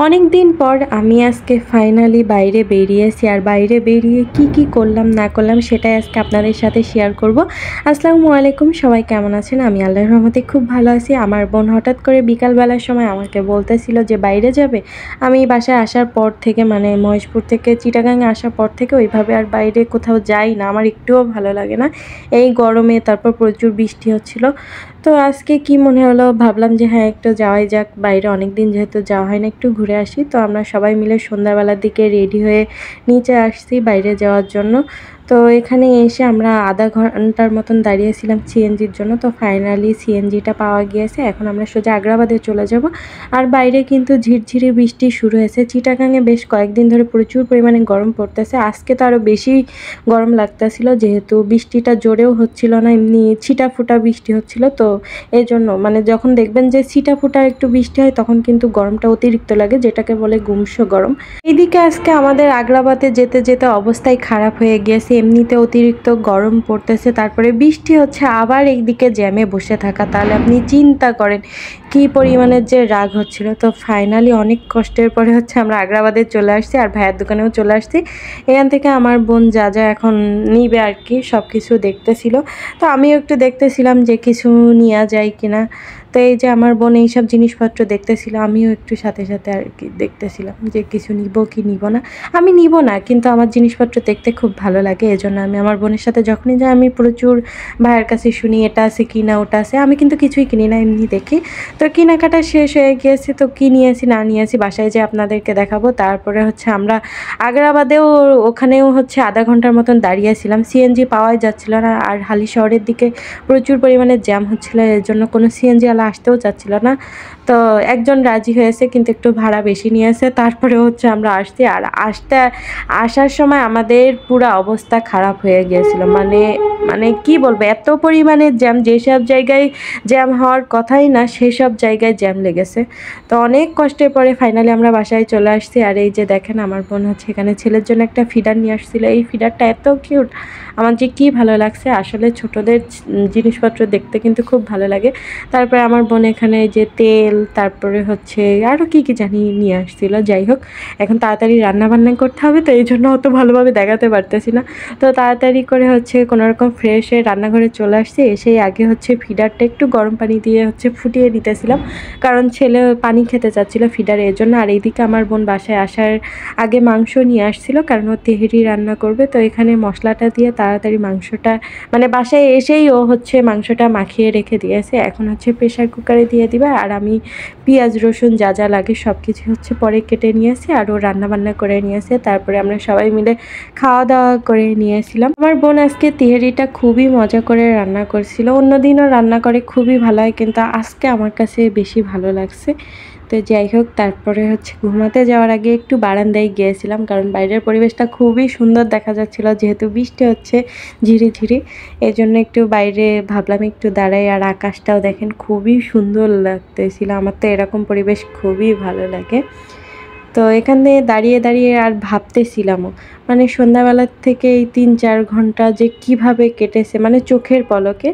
অনেক দিন পর আমি আজকে ফাইনালি বাইরে বেরিয়েছি, আর বাইরে বেরিয়ে কি করলাম না করলাম সেটাই আজকে আপনাদের সাথে শেয়ার করব। আসসালামু আলাইকুম, সবাই কেমন আছেন? আমি আল্লাহর রহমতে খুব ভালো আছি। আমার বোন হঠাৎ করে বিকালবেলার সময় আমাকে বলতেছিল যে বাইরে যাবে। আমি বাসায় আসার পর থেকে, মানে মহেশপুর থেকে চিটাগাঙে আসার পর থেকে ওইভাবে আর বাইরে কোথাও যাই না, আমার একটুও ভালো লাগে না এই গরমে। তারপর প্রচুর বৃষ্টি হচ্ছিল, তো আজকে কি মনে হলো, ভাবলাম যে হ্যাঁ একটু যাওয়াই যাক বাইরে, অনেক দিন যেহেতু যাওয়া হয় না, একটু ঘুরে আসি। তো আমরা সবাই মিলে সন্ধ্যাবেলার দিকে রেডি হয়ে নিচে আসছি বাইরে যাওয়ার জন্য। তো এখানে এসে আমরা আধা ঘন্টার মতন দাঁড়িয়েছিলাম সিএনজির জন্য। তো ফাইনালি সিএনজিটা পাওয়া গিয়েছে, এখন আমরা সোজা আগ্রাবাদে চলে যাব। আর বাইরে কিন্তু ঝিরঝিরি বৃষ্টি শুরু হয়েছে। চিটাগাঙে বেশ কয়েকদিন ধরে প্রচুর পরিমাণে গরম পড়তেছে, আজকে তো আরও বেশি গরম লাগতেছিল, যেহেতু বৃষ্টিটা জোরেও হচ্ছিল না, এমনি ছিটাফোঁটা বৃষ্টি হচ্ছিল। তো এই জন্য মানে যখন দেখবেন যে ছিটাফোঁটা একটু বৃষ্টি হয় তখন কিন্তু গরমটা অতিরিক্ত লাগে, যেটাকে বলে গুমসো গরম। এইদিকে আজকে আমাদের আগ্রাবাদে যেতে যেতে অবস্থাই খারাপ হয়ে গিয়েছে, এমনিতে অতিরিক্ত গরম পড়তেছে, তারপরে বৃষ্টি হচ্ছে, আবার একদিকে জ্যামে বসে থাকা। তাহলে আপনি চিন্তা করেন কী পরিমাণের যে রাগ হচ্ছিল। তো ফাইনালি অনেক কষ্টের পরে হচ্ছে আমরা আগ্রাবাদে চলে আসছি, আর ভাইয়ের দোকানেও চলে আসছি। এখান থেকে আমার বোন যা যা এখন নিবে আর কি সব কিছু দেখতেছিল। তো আমিও একটু দেখতেছিলাম যে কিছু নেওয়া যায় কিনা। তো এই যে আমার বোন এইসব জিনিসপত্র দেখতেছিল, আমিও একটু সাথে সাথে আর কি দেখতেছিলাম যে কিছু নিব কি নিব না। আমি নিব না, কিন্তু আমার জিনিসপত্র দেখতে খুব ভালো লাগে, এজন্য আমি আমার বোনের সাথে যখনই যাই আমি প্রচুর ভাইয়ের কাছে শুনি এটা আছে কি না ওটা আছে। আমি কিন্তু কিছুই কিনি না, এমনি দেখি। তো কেনাকাটা শেষ হয়ে গিয়েছে, তো কী নিয়েছি না নিয়েছি বাসায় যে আপনাদেরকে দেখাবো। তারপরে হচ্ছে আমরা আগ্রাবাদেও ওখানেও হচ্ছে আধা ঘন্টার মতন দাঁড়িয়েছিলাম, সিএনজি পাওয়াই যাচ্ছিল না। আর হালি শহরের দিকে প্রচুর পরিমাণে জ্যাম হচ্ছিল, এর জন্য কোনো সিএনজি ওয়ালা আসতেও চাচ্ছিল না। তো একজন রাজি হয়েছে, কিন্তু একটু ভাড়া বেশি নিয়েছে। তারপরে হচ্ছে আমরা আসছি, আর আসার সময় আমাদের পুরো অবস্থা খারাপ হয়ে গিয়েছিল। মানে মানে কি বলবো, এত পরিমাণে জ্যাম, যেসব জায়গায় জ্যাম হওয়ার কথাই না সেসব জায়গায় জ্যাম লেগেছে। তো অনেক কষ্টের পরে ফাইনালি আমরা বাসায় চলে আসছি। আর এই যে দেখেন আমার বোন হচ্ছে এখানে ছেলের জন্য একটা ফিডার নিয়ে আসছিল। এই ফিডারটা এত কিউট, আমার যে কী ভালো লাগছে। আসলে ছোটদের জিনিসপত্র দেখতে কিন্তু খুব ভালো লাগে। তারপরে আমার বোন এখানে যে তেল, তারপরে হচ্ছে আরও কী জানি নিয়ে আসছিল। যাই হোক, এখন তাড়াতাড়ি রান্নাবান্না করতে হবে, তো এই জন্য অত ভালোভাবে দেখাতে পারতেছি না। তো তাড়াতাড়ি করে হচ্ছে কোনোরকম ফ্রেশ হয়ে রান্নাঘরে চলে আসছি। এসেই আগে হচ্ছে ফিডারটা একটু গরম পানি দিয়ে হচ্ছে ফুটিয়ে নিতেছিলাম, কারণ ছেলে পানি খেতে চাচ্ছিল ফিডারে, এর জন্য। আর এইদিকে আমার বোন বাসায় আসার আগে মাংস নিয়ে আসছিল, কারণ ও তেহেরি রান্না করবে। তো এখানে মশলাটা দিয়ে তাড়াতাড়ি মাংসটা, মানে বাসায় এসেই ও হচ্ছে মাংসটা মাখিয়ে রেখে দিয়েছে। এখন হচ্ছে প্রেশার কুকারে দিয়ে দিবে, আর আমি পেঁয়াজ রসুন যা যা লাগে সব কিছু হচ্ছে পরে কেটে নিয়েছি, আর ও রান্নাবান্না করে নিয়েছে। তারপরে আমরা সবাই মিলে খাওয়া দাওয়া করে নিয়েছিলাম। আমার বোন আজকে তেহেরিটা খুবই মজা করে রান্না করছিল, অন্যদিনও রান্না করে খুবই ভালো হয়, কিন্তু আজকে আমার কাছে বেশি ভালো লাগছে। তো যাই হোক, তারপরে হচ্ছে ঘুমাতে যাওয়ার আগে একটু বারান্দায় গিয়েছিলাম, কারণ বাইরের পরিবেশটা খুবই সুন্দর দেখা যাচ্ছিল, যেহেতু বৃষ্টি হচ্ছে ঝিরিঝিরি। এই জন্য একটু বাইরে ভাবলাম একটু দাঁড়াই। আর আকাশটাও দেখেন খুবই সুন্দর লাগতেছিল, আমার তো এরকম পরিবেশ খুবই ভালো লাগে। তো এখানে দাঁড়িয়ে দাঁড়িয়ে আর ভাবতেছিলামও, মানে সন্ধ্যাবেলার থেকে এই ৩-৪ ঘন্টা যে কিভাবে কেটেছে, মানে চোখের পলকে।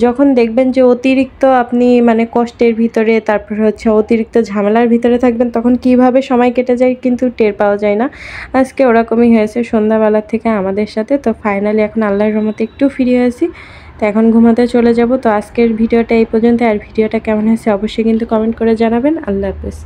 যখন দেখবেন যে অতিরিক্ত আপনি মানে কষ্টের ভিতরে, তারপর হচ্ছে অতিরিক্ত ঝামেলার ভিতরে থাকবেন, তখন কিভাবে সময় কেটে যায় কিন্তু টের পাওয়া যায় না। আজকে ওরকমই হয়েছে সন্ধ্যাবেলার থেকে আমাদের সাথে। তো ফাইনালি এখন আল্লাহর রহমতে একটু ফিরে আসি, তো এখন ঘুমাতে চলে যাব। তো আজকের ভিডিওটা এই পর্যন্ত, আর ভিডিওটা কেমন হয়েছে অবশ্যই কিন্তু কমেন্ট করে জানাবেন। আল্লাহ হাফেজ।